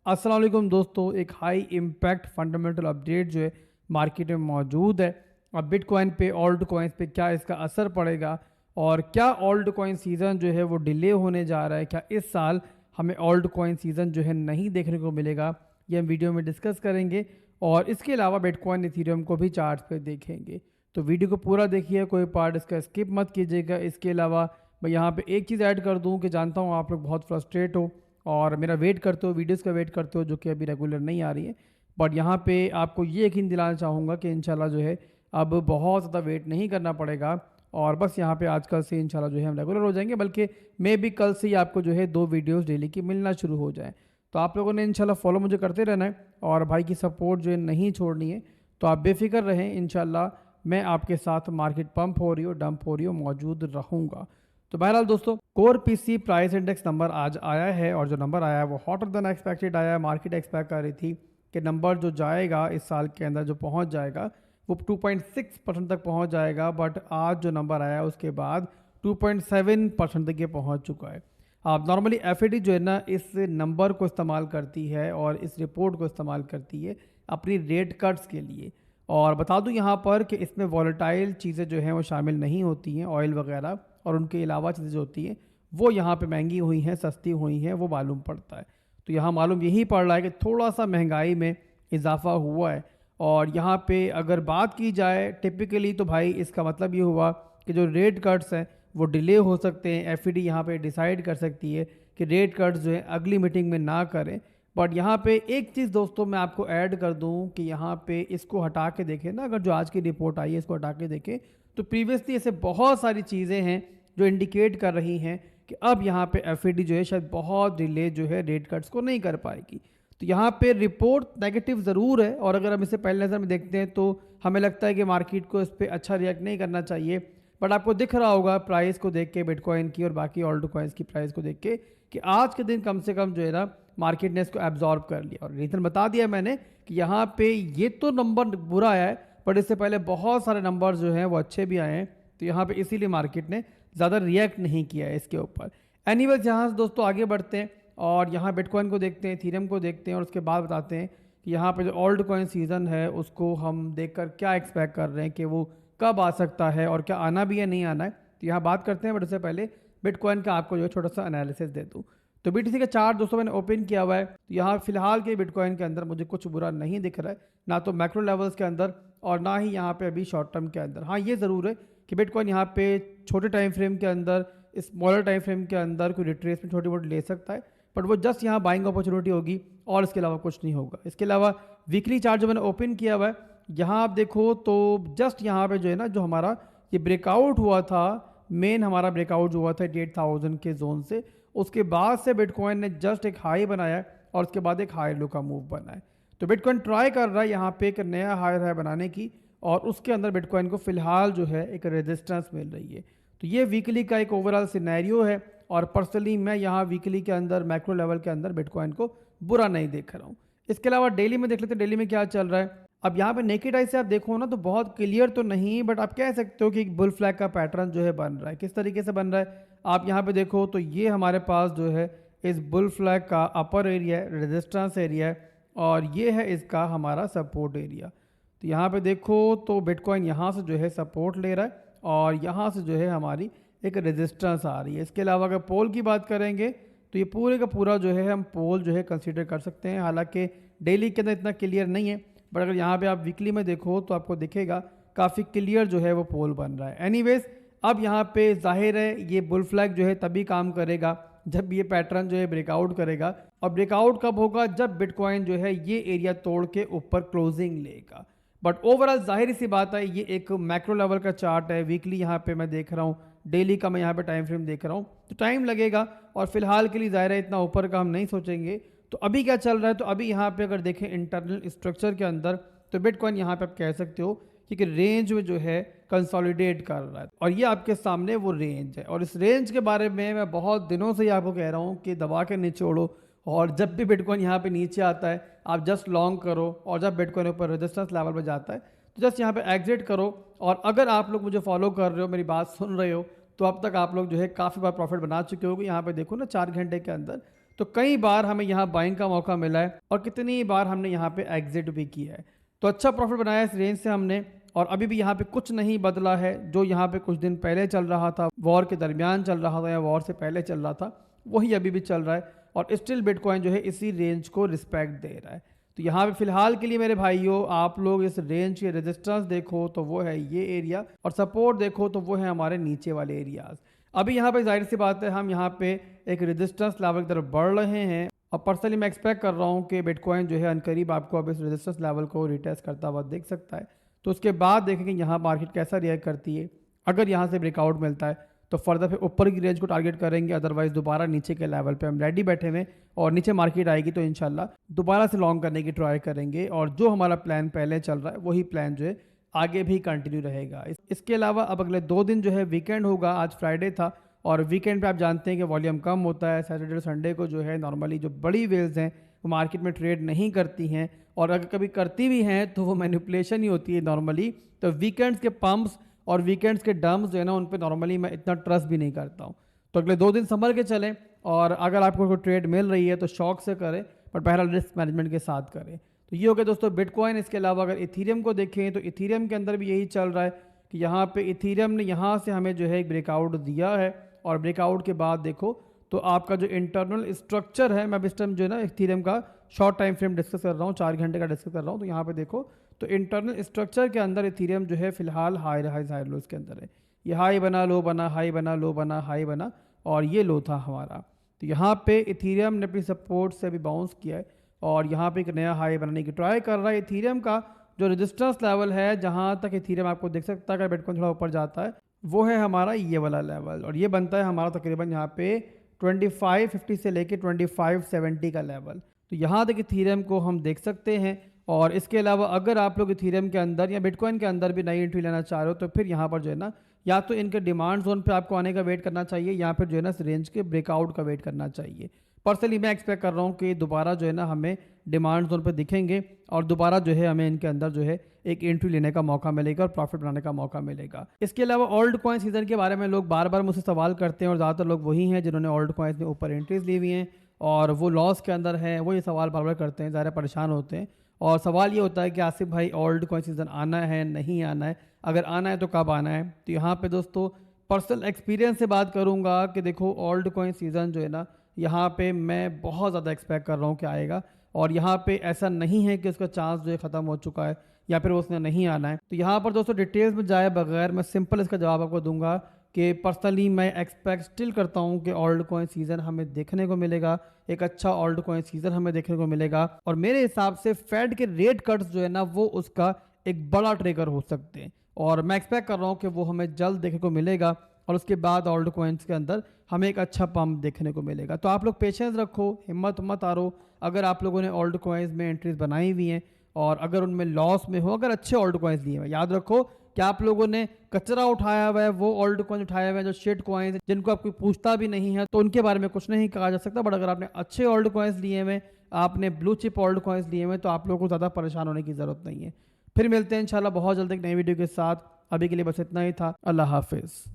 अस्सलाम वालेकुम दोस्तों, एक हाई इम्पैक्ट फंडामेंटल अपडेट जो है मार्केट में मौजूद है। अब बिटकॉइन पे, ऑल्ट कॉइन्स पे क्या इसका असर पड़ेगा और क्या ऑल्ट कॉइन सीज़न जो है वो डिले होने जा रहा है, क्या इस साल हमें ऑल्ट कॉइन सीज़न जो है नहीं देखने को मिलेगा, ये हम वीडियो में डिस्कस करेंगे। और इसके अलावा बिटकॉइन इथेरियम को भी चार्ट पे देखेंगे। तो वीडियो को पूरा देखिए, कोई पार्ट इसका स्किप मत कीजिएगा। इसके अलावा मैं यहाँ पे एक चीज़ ऐड कर दूँ कि जानता हूँ आप लोग बहुत फ्रस्ट्रेट हो और मेरा वेट करते हो, वीडियोस का वेट करते हो जो कि अभी रेगुलर नहीं आ रही है। बट यहाँ पे आपको ये यकीन दिलाना चाहूँगा कि इंशाल्लाह जो है अब बहुत ज़्यादा वेट नहीं करना पड़ेगा और बस यहाँ पे आजकल से इंशाल्लाह जो है हम रेगुलर हो जाएंगे, बल्कि मे भी कल से ही आपको जो है 2 वीडियोस डेली की मिलना शुरू हो जाए। तो आप लोगों ने इंशाल्लाह फॉलो मुझे करते रहना है और भाई की सपोर्ट जो है नहीं छोड़नी है। तो आप बेफिक्र रहें, इंशाल्लाह मैं आपके साथ मार्केट पंप हो रही हो, डंप हो रही हो, मौजूद रहूँगा। तो बहरहाल दोस्तों, core PC price index number आज आया है और जो नंबर आया है वो हॉटर देन एक्सपेक्टेड आया है। मार्केट एक्सपेक्ट कर रही थी कि नंबर जो जाएगा इस साल के अंदर, जो पहुंच जाएगा वो 2.6% तक पहुंच जाएगा, बट आज जो नंबर आया है उसके बाद 2.7% तक ये पहुंच चुका है। आप नॉर्मली एफएडी जो है ना, इस नंबर को इस्तेमाल करती है और इस रिपोर्ट को इस्तेमाल करती है अपनी रेट कट्स के लिए। और बता दूं यहाँ पर कि इसमें वॉलेटाइल चीज़ें जो हैं वो शामिल नहीं होती हैं, ऑयल वगैरह, और उनके अलावा चीज़ें जो होती हैं वो यहाँ पे महंगी हुई हैं, सस्ती हुई हैं, वो मालूम पड़ता है। तो यहाँ मालूम यही पड़ रहा है कि थोड़ा सा महंगाई में इजाफा हुआ है। और यहाँ पे अगर बात की जाए टिपिकली, तो भाई इसका मतलब ये हुआ कि जो रेट कट्स हैं वो डिले हो सकते हैं। एफईडी यहाँ पे डिसाइड कर सकती है कि रेट कट्स जो है अगली मीटिंग में ना करें। बट यहाँ पे एक चीज़ दोस्तों मैं आपको ऐड कर दूँ कि यहाँ पे इसको हटा के देखें ना, अगर जो आज की रिपोर्ट आई है इसको हटा के देखें तो प्रीवियसली ऐसे बहुत सारी चीज़ें हैं जो इंडिकेट कर रही हैं कि अब यहाँ पे एफईडी जो है शायद बहुत डिले जो है रेट कट्स को नहीं कर पाएगी। तो यहाँ पे रिपोर्ट नेगेटिव ज़रूर है और अगर हम इसे पहले नज़र में देखते हैं तो हमें लगता है कि मार्केट को इस पर अच्छा रिएक्ट नहीं करना चाहिए। बट आपको दिख रहा होगा प्राइस को देख के, बिटकॉइन की और बाकी ऑल्ट कॉइन्स की प्राइस को देख के, कि आज के दिन कम से कम जो है ना मार्केट ने इसको एब्जॉर्ब कर लिया। और रीज़न बता दिया मैंने कि यहाँ पे ये तो नंबर बुरा आया है, बट इससे पहले बहुत सारे नंबर जो हैं वो अच्छे भी आए हैं। तो यहाँ पे इसीलिए मार्केट ने ज़्यादा रिएक्ट नहीं किया है इसके ऊपर। एनीवेज, यहाँ से दोस्तों आगे बढ़ते हैं और यहाँ बिटकॉइन को देखते हैं, इथेरियम को देखते हैं और उसके बाद बताते हैं कि यहाँ पे जो ऑल्ट कॉइन सीज़न है उसको हम देखकर क्या एक्सपेक्ट कर रहे हैं कि वो कब आ सकता है और क्या आना भी है, नहीं आना है। तो यहाँ बात करते हैं, बट उससे पहले बिटकॉइन का आपको जो है छोटा सा एनालिसिस दे दूँ। तो बीटीसी का चार्ट दोस्तों मैंने ओपन किया हुआ है। तो यहाँ फिलहाल के बिटकॉइन के अंदर मुझे कुछ बुरा नहीं दिख रहा है, ना तो मैक्रो लेवल्स के अंदर और ना ही यहाँ पे अभी शॉर्ट टर्म के अंदर। हाँ, ये ज़रूर है कि बिटकॉइन यहाँ पे छोटे टाइम फ्रेम के अंदर, स्मॉलर टाइम फ्रेम के अंदर कोई रिट्रेसमेंट छोटी मोटी ले सकता है, बट वो जस्ट यहाँ बाइंग अपॉर्चुनिटी होगी और इसके अलावा कुछ नहीं होगा। इसके अलावा वीकली चार्ट जो मैंने ओपन किया हुआ है, यहाँ आप देखो तो जस्ट यहाँ पे जो है ना, जो हमारा ये ब्रेकआउट हुआ था, मेन हमारा ब्रेकआउट जो हुआ था 88,000 के जोन से, उसके बाद से बिटकॉइन ने जस्ट एक हाई बनाया और उसके बाद एक हाई लो का मूव बना है। तो बिटकॉइन ट्राई कर रहा है यहाँ पे एक नया हायर हाई बनाने की और उसके अंदर बिटकॉइन को फिलहाल जो है एक रेजिस्टेंस मिल रही है। तो ये वीकली का एक ओवरऑल सिनेरियो है और पर्सनली मैं यहाँ वीकली के अंदर, मैक्रो लेवल के अंदर बिटकॉइन को बुरा नहीं देख रहा हूँ। इसके अलावा डेली में देख लेते हैं डेली में क्या चल रहा है। अब यहाँ पे नेकेड आई से आप देखो ना तो बहुत क्लियर तो नहीं, बट आप कह सकते हो कि एक बुल फ्लैग का पैटर्न जो है बन रहा है। किस तरीके से बन रहा है आप यहाँ पे देखो तो ये हमारे पास जो है इस बुल फ्लैग का अपर एरिया है, रेजिस्टेंस एरिया है, और ये है इसका हमारा सपोर्ट एरिया। तो यहाँ पे देखो तो बिटकॉइन यहाँ से जो है सपोर्ट ले रहा है और यहाँ से जो है हमारी एक रेजिस्टेंस आ रही है। इसके अलावा अगर पोल की बात करेंगे तो ये पूरे का पूरा जो है हम पोल जो है कंसीडर कर सकते हैं। हालांकि डेली के अंदर इतना क्लियर नहीं है, बट अगर यहाँ पे आप वीकली में देखो तो आपको दिखेगा काफ़ी क्लियर जो है वो पोल बन रहा है। एनीवेज, अब यहाँ पे जाहिर है ये बुल फ्लैग जो है तभी काम करेगा जब ये पैटर्न जो है ब्रेकआउट करेगा। और ब्रेकआउट कब होगा? जब बिटकॉइन जो है ये एरिया तोड़ के ऊपर क्लोजिंग लेगा। बट ओवरऑल जाहिर सी बात है ये एक मैक्रो लेवल का चार्ट है। वीकली यहाँ पे मैं देख रहा हूँ, डेली का मैं यहाँ पे टाइम फ्रेम देख रहा हूँ, तो टाइम लगेगा और फिलहाल के लिए जाहिर है इतना ऊपर का हम नहीं सोचेंगे। तो अभी क्या चल रहा है, तो अभी यहाँ पे अगर देखें इंटरनल स्ट्रक्चर के अंदर, तो बिटकॉइन यहाँ पे आप कह सकते हो कि रेंज में जो है कंसोलिडेट कर रहा है और ये आपके सामने वो रेंज है। और इस रेंज के बारे में मैं बहुत दिनों से ही आपको कह रहा हूँ कि दबा के निचोड़ो, और जब भी बिटकॉइन यहाँ पे नीचे आता है आप जस्ट लॉन्ग करो, और जब बिटकॉइन ऊपर रेजिस्टेंस लेवल पर जाता है तो जस्ट यहाँ पे एग्जिट करो। और अगर आप लोग मुझे फॉलो कर रहे हो, मेरी बात सुन रहे हो, तो अब तक आप लोग जो है काफ़ी बार प्रॉफिट बना चुके हो। यहाँ पे देखो ना 4 घंटे के अंदर तो कई बार हमें यहाँ बाइंग का मौका मिला है और कितनी बार हमने यहाँ पे एग्जिट भी किया है। तो अच्छा प्रॉफिट बनाया इस रेंज से हमने, और अभी भी यहाँ पे कुछ नहीं बदला है। जो यहाँ पे कुछ दिन पहले चल रहा था, वॉर के दरमियान चल रहा था या वॉर से पहले चल रहा था, वही अभी भी चल रहा है और स्टिल बिटकॉइन जो है इसी रेंज को रिस्पेक्ट दे रहा है। तो यहाँ पे फिलहाल के लिए मेरे भाइयों, आप लोग इस रेंज के रेजिस्टेंस देखो तो वो है ये एरिया, और सपोर्ट देखो तो वो है हमारे नीचे वाले एरियाज। अभी यहाँ पे जाहिर सी बात है हम यहाँ पे एक रेजिस्टेंस लेवल की तरफ बढ़ रहे हैं, और पर्सनली मैं एक्सपेक्ट कर रहा हूँ कि बिटकॉइन जो है अनकरीब आपको अब इस रेजिस्टेंस लेवल को रिटेस्ट करता हुआ देख सकता है। तो उसके बाद देखेंगे यहाँ मार्केट कैसा रिएक्ट करती है। अगर यहाँ से ब्रेकआउट मिलता है तो फर्दर फिर ऊपर की रेंज को टारगेट करेंगे, अदरवाइज दोबारा नीचे के लेवल पे हम रेडी बैठे हुए, और नीचे मार्केट आएगी तो इंशाल्लाह दोबारा से लॉन्ग करने की ट्राई करेंगे। और जो हमारा प्लान पहले चल रहा है वही प्लान जो है आगे भी कंटिन्यू रहेगा। इसके अलावा अब अगले 2 दिन जो है वीकेंड होगा, आज फ्राइडे था और वीकेंड पे आप जानते हैं कि वॉल्यूम कम होता है। सैटरडे और संडे को जो है नॉर्मली जो बड़ी वेल्स हैं वो मार्केट में ट्रेड नहीं करती हैं, और अगर कभी करती भी हैं तो वो मैनिपुलेशन ही होती है नॉर्मली। तो वीकेंड्स के पंप्स और वीकेंड्स के डम्स जो है ना, उन पे नॉर्मली मैं इतना ट्रस्ट भी नहीं करता हूँ। तो अगले 2 दिन संभल के चलें, और अगर आपको कोई ट्रेड मिल रही है तो शौक से करें, पर बहरहाल रिस्क मैनेजमेंट के साथ करें। तो ये हो गया दोस्तों बिटकॉइन। इसके अलावा अगर इथीरियम को देखें तो इथीरियम के अंदर भी यही चल रहा है कि यहाँ पे इथीरियम ने यहाँ से हमें जो है एक ब्रेकआउट दिया है, और ब्रेकआउट के बाद देखो तो आपका जो इंटरनल स्ट्रक्चर है, मैं इस टाइम जो है ना इथीरियम का शॉर्ट टाइम फ्रेम डिस्कस कर रहा हूँ, 4 घंटे का डिस्कस कर रहा हूँ। तो यहाँ पे देखो तो इंटरनल स्ट्रक्चर के अंदर इथीरियम जो है फिलहाल हाई लो इसके अंदर है। ये हाई बना, लो बना, हाई बना, लो बना, हाई बना, और ये लो था हमारा। तो यहाँ पे इथीरियम ने अपनी सपोर्ट से अभी बाउंस किया है और यहाँ पे एक नया हाई बनाने की ट्राई कर रहा है। इथीरियम का जो रेजिस्टेंस लेवल है, जहाँ तक इथीरियम आपको देख सकता है, अगर बिटकॉइन थोड़ा ऊपर जाता है, वो है हमारा ये वाला लेवल, और ये बनता है हमारा तकरीबन यहाँ पे 2550 से लेके 2570 का लेवल। तो यहाँ तक इथीरियम को हम देख सकते हैं। और इसके अलावा अगर आप लोग इथीरियम के अंदर या बिटकॉइन के अंदर भी नई एंट्री लेना चाह रहे हो तो फिर यहाँ पर जो है ना, या तो इनके डिमांड जोन पे आपको आने का वेट करना चाहिए, या फिर जो है ना इस रेंज के ब्रेकआउट का वेट करना चाहिए। पर्सनली मैं एक्सपेक्ट कर रहा हूँ कि दोबारा जो है ना हमें डिमांड जोन पे दिखेंगे, और दोबारा जो है हमें इनके अंदर जो है एक एंट्री लेने का मौका मिलेगा और प्रॉफिट बनाने का मौका मिलेगा। इसके अलावा ओल्ड कॉइन सीजन के बारे में लोग बार बार मुझसे सवाल करते हैं, और ज़्यादातर लोग वही हैं जिन्होंने ओल्ड कॉइन्स में ऊपर एंट्रीज ली हुई हैं और वो लॉस के अंदर हैं, वो ये सवाल बार बार करते हैं, ज़्यादा परेशान होते हैं। और सवाल ये होता है कि आसिफ भाई ओल्ड कॉइन सीज़न आना है नहीं आना है, अगर आना है तो कब आना है। तो यहाँ पे दोस्तों पर्सनल एक्सपीरियंस से बात करूँगा कि देखो ओल्ड कॉइन सीज़न जो है ना, यहाँ पे मैं बहुत ज़्यादा एक्सपेक्ट कर रहा हूँ कि आएगा, और यहाँ पे ऐसा नहीं है कि उसका चांस जो है ख़त्म हो चुका है या फिर उसने नहीं आना है। तो यहाँ पर दोस्तों डिटेल्स में जाए बगैर मैं सिंपल इसका जवाब आपको दूंगा कि पर्सनली मैं एक्सपेक्ट स्टिल करता हूँ कि ओल्ड कॉइन सीज़न हमें देखने को मिलेगा, एक अच्छा ओल्ड कॉइन सीज़न हमें देखने को मिलेगा। और मेरे हिसाब से फेड के रेट कट्स जो है ना, वो उसका एक बड़ा ट्रिगर हो सकते हैं, और मैं एक्सपेक्ट कर रहा हूँ कि वो हमें जल्द देखने को मिलेगा, और उसके बाद ओल्ड कॉइन्स के अंदर हमें एक अच्छा पंप देखने को मिलेगा। तो आप लोग पेशेंस रखो, हिम्मत मत हारो। अगर आप लोगों ने ओल्ड कॉइन्स में एंट्रीज बनाई हुई हैं और अगर उनमें लॉस में हो, अगर अच्छे ओल्ड कॉइन्स लिए हुए, याद रखो कि आप लोगों ने कचरा उठाया हुआ है, वो ओल्ड कॉइन उठाए हुए हैं जो शिट कॉइन्स जिनको आप कोई पूछता भी नहीं है, तो उनके बारे में कुछ नहीं कहा जा सकता। बट अगर आपने अच्छे ओल्ड कॉइन्स लिए हुए, आपने ब्लू चिप ओल्ड कॉइन्स लिए हुए, तो आप लोगों को ज़्यादा परेशान होने की ज़रूरत नहीं है। फिर मिलते हैं इंशाल्लाह बहुत जल्द एक नई वीडियो के साथ। अभी के लिए बस इतना ही था। अल्लाह हाफिज़।